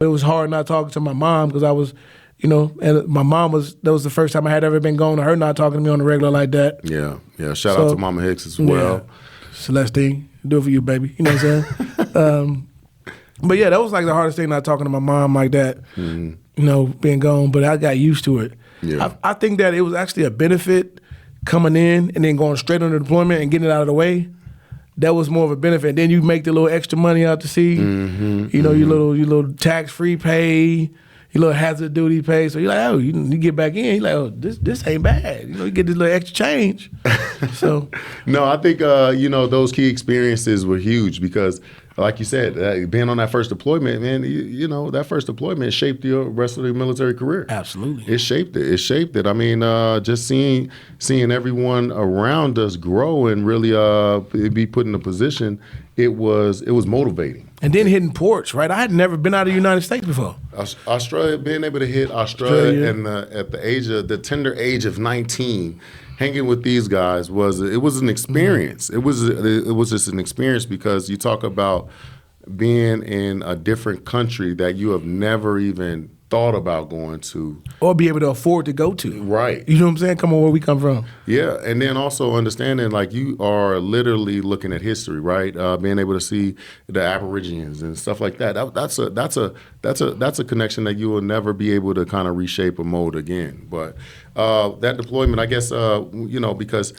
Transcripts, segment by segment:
It was hard not talking to my mom because I was, and my mom that was the first time I had ever been going to her not talking to me on the regular like that. Yeah. Shout out to Mama Hicks as well. Yeah. Celestine, do it for you, baby. You know what I'm saying? But yeah, that was like the hardest thing, not talking to my mom like that, being gone. But I got used to it. Yeah. I think that it was actually a benefit coming in and then going straight on the deployment and getting it out of the way. That was more of a benefit. Then you make the little extra money out to sea. Your little tax-free pay, your little hazard duty pay. So you're like, oh, you get back in. You're like, oh, this ain't bad. You get this little extra change. So no, I think those key experiences were huge because, like you said, being on that first deployment, man, that first deployment shaped your rest of your military career. Absolutely, it shaped it. I mean, just seeing everyone around us grow and really be put in a position, it was motivating. And then hitting ports, right? I had never been out of the United States before. Australia, being able to hit Australia and at the tender age of 19, hanging with these guys was an experience. It was just an experience because you talk about being in a different country that you have never even thought about going to. Or be able to afford to go to. Right. You know what I'm saying? Come on, where we come from. Yeah, and then also understanding like you are literally looking at history, right? Being able to see the Aborigines and stuff like that. That's a connection that you will never be able to kind of reshape or mold again. But that deployment, I guess, because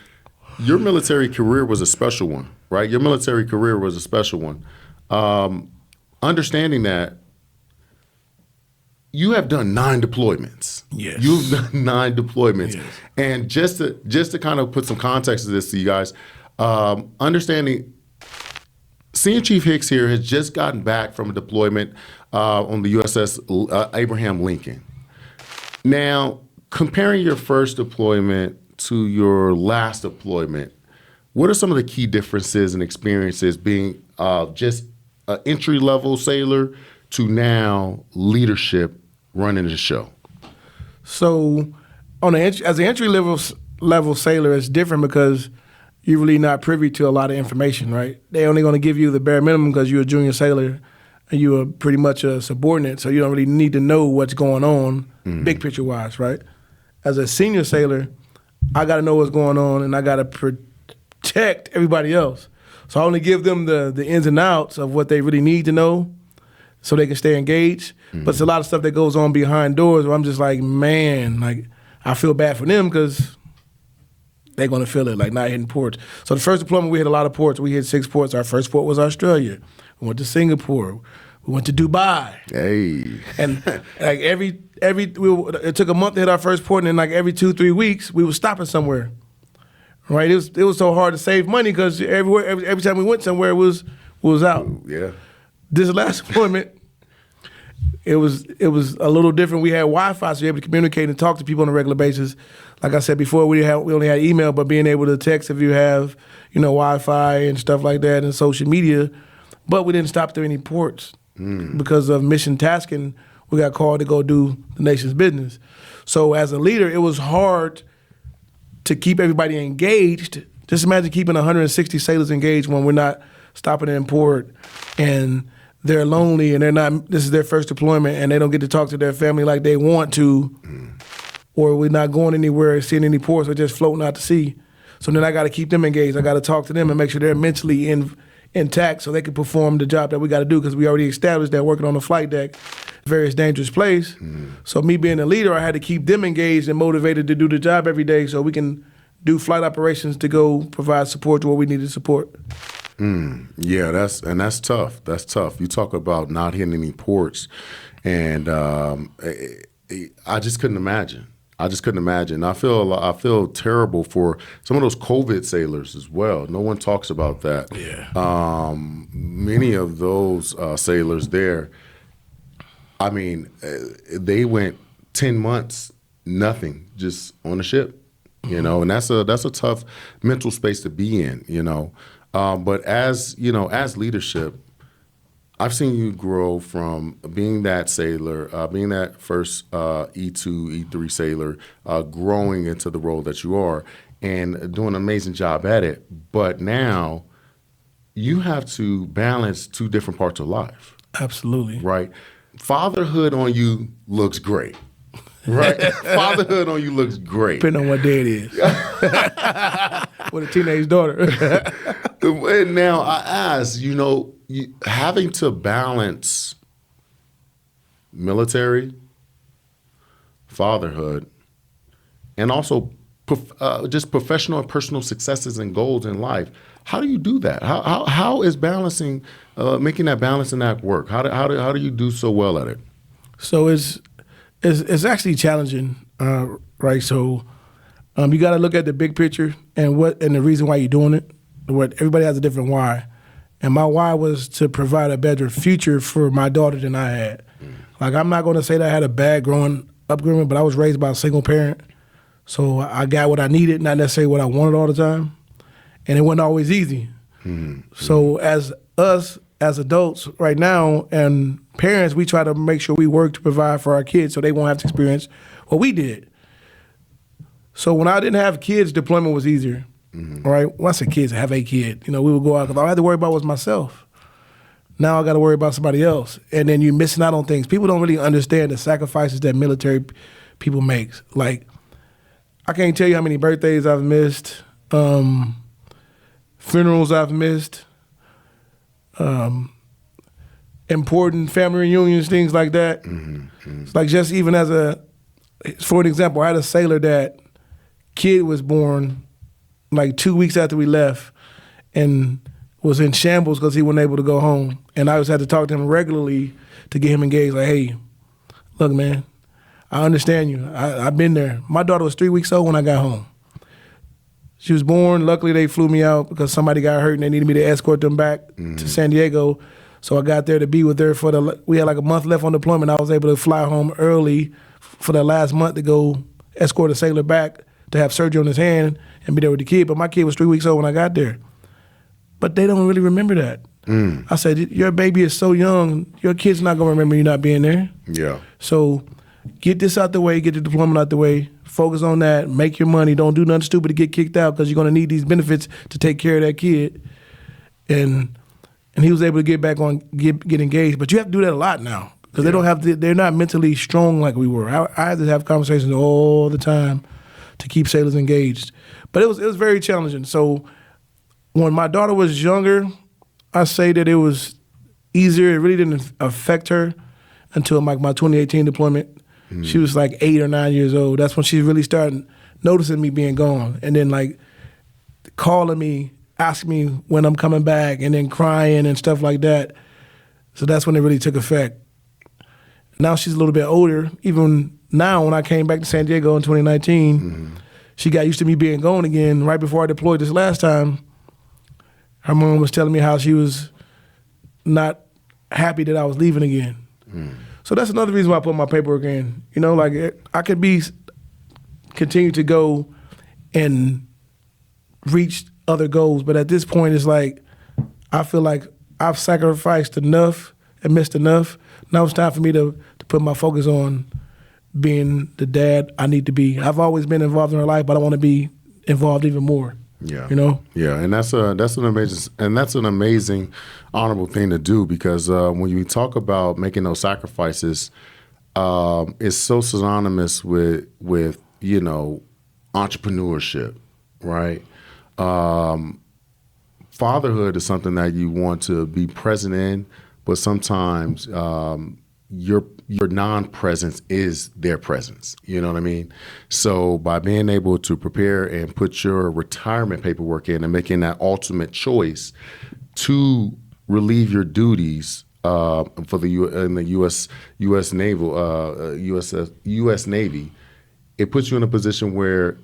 your military career was a special one, right? Your military career was a special one. Understanding that, you have done 9 deployments. Yes. You've done 9 deployments. Yes. And just to kind of put some context to this to you guys, understanding Senior Chief Hicks here has just gotten back from a deployment on the USS Abraham Lincoln. Now, comparing your first deployment to your last deployment, what are some of the key differences and experiences being just an entry-level sailor to now leadership running the show? So, as an entry level sailor, it's different because you're really not privy to a lot of information, right? They're only going to give you the bare minimum because you're a junior sailor and you are pretty much a subordinate, so you don't really need to know what's going on, big picture wise, right? As a senior sailor, I got to know what's going on and I got to protect everybody else. So I only give them the ins and outs of what they really need to know, so they can stay engaged. But it's a lot of stuff that goes on behind doors where I'm just like, man, like I feel bad for them because they're going to feel it, like not hitting ports. So the first deployment, we hit a lot of ports. We hit 6 ports. Our first port was Australia. We went to Singapore. We went to Dubai. Hey. And like it took a month to hit our first port, and then like every 2-3 weeks, we were stopping somewhere. Right? It was so hard to save money because every time we went somewhere, it was out. Yeah. This last deployment, it was a little different. We had Wi-Fi, so you're able to communicate and talk to people on a regular basis. Like I said before, we only had email, but being able to text if you have, Wi-Fi and stuff like that and social media. But we didn't stop through any ports because of mission tasking. We got called to go do the nation's business. So as a leader, it was hard to keep everybody engaged. Just imagine keeping 160 sailors engaged when we're not stopping in port and they're lonely and this is their first deployment and they don't get to talk to their family like they want to, or we're not going anywhere, seeing any ports, or just floating out to sea. So then I got to keep them engaged. I got to talk to them and make sure they're mentally intact so they can perform the job that we got to do, because we already established that working on the flight deck, very dangerous place. So me being a leader, I had to keep them engaged and motivated to do the job every day so we can do flight operations to go provide support to what we need to support. Yeah, that's tough. That's tough. You talk about not hitting any ports, and I just couldn't imagine. I feel terrible for some of those COVID sailors as well. No one talks about that. Yeah. Many of those sailors there, I mean, they went 10 months, nothing, just on the ship, and that's a tough mental space to be in, But as leadership, I've seen you grow from being that sailor, being that first E2, E3 sailor, growing into the role that you are and doing an amazing job at it. But now you have to balance 2 different parts of life. Absolutely. Right? fatherhood on you looks great, right? Fatherhood on you looks great. Depending on what day it is. With a teenage daughter. And now I ask, having to balance military, fatherhood, and also just professional and personal successes and goals in life. How do you do that? How is balancing, making that balancing act work? How do you do so well at it? So it's actually challenging, right? So you got to look at the big picture and the reason why you're doing it. Everybody has a different why, and my why was to provide a better future for my daughter than I had. Like, I'm not going to say that I had a bad growing up, but I was raised by a single parent, so I got what I needed, not necessarily what I wanted all the time, and it wasn't always easy. So as adults right now and parents, we try to make sure we work to provide for our kids so they won't have to experience what we did. So when I didn't have kids, deployment was easier. Right? When I say kids, I have a kid. We would go out because all I had to worry about was myself. Now I got to worry about somebody else. And then you're missing out on things. People don't really understand the sacrifices that military people make. Like, I can't tell you how many birthdays I've missed, funerals I've missed, important family reunions, things like that. It's like, just even for an example, I had a sailor that kid was born like 2 weeks after we left and was in shambles because he wasn't able to go home. And I just had to talk to him regularly to get him engaged. Like, hey, look, man, I understand you. I've been there. My daughter was 3 weeks old when I got home. She was born. Luckily, they flew me out because somebody got hurt and they needed me to escort them back to San Diego. So I got there to be with her we had like a month left on deployment. I was able to fly home early for the last month to go escort a sailor back to have surgery on his hand and be there with the kid. But my kid was 3 weeks old when I got there. But they don't really remember that. I said, your baby is so young, your kid's not going to remember you not being there. Yeah. So get this out the way, get the deployment out the way, focus on that, make your money, don't do nothing stupid to get kicked out because you're going to need these benefits to take care of that kid. And he was able to get back on, get engaged. But you have to do that a lot now because they're not mentally strong like we were. I had to have conversations all the time to keep sailors engaged. But it was very challenging. So when my daughter was younger, I say that it was easier. It really didn't affect her until like my 2018 deployment. She was like 8 or 9 years old. That's when she really started noticing me being gone. And then like calling me, asking me when I'm coming back, and then crying and stuff like that. So that's when it really took effect. Now she's a little bit older. Even now, when I came back to San Diego in 2019, she got used to me being gone again. Right before I deployed this last time, her mom was telling me how she was not happy that I was leaving again. So that's another reason why I put my paperwork in. Like I could continue to go and reach other goals, but at this point, it's like I feel like I've sacrificed enough and missed enough. Now it's time for me to put my focus on being the dad I need to be. I've always been involved in her life, but I want to be involved even more. Yeah. Yeah, and that's an amazing, honorable thing to do because when you talk about making those sacrifices, it's so synonymous with entrepreneurship, right? Fatherhood is something that you want to be present in, but sometimes your non-presence is their presence. You know what I mean? So by being able to prepare and put your retirement paperwork in and making that ultimate choice to relieve your duties for the U.S. Navy, it puts you in a position where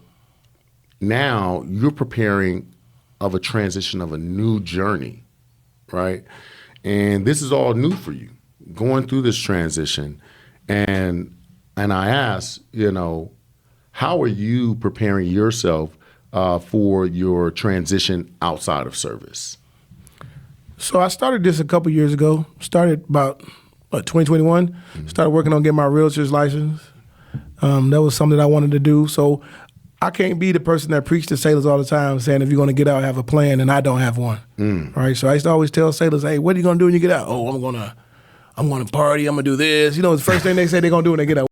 now you're preparing of a transition of a new journey, right? And this is all new for you, going through this transition. And I ask, how are you preparing yourself for your transition outside of service? So I started this a couple years ago. Started about 2021. Started working on getting my realtor's license. That was something that I wanted to do. So I can't be the person that preached to sailors all the time saying, if you're going to get out, have a plan, and I don't have one. Right? So I used to always tell sailors, hey, what are you going to do when you get out? Oh, I'm I'm going to party. I'm going to do this. You know, the first thing they say they're going to do when they get out.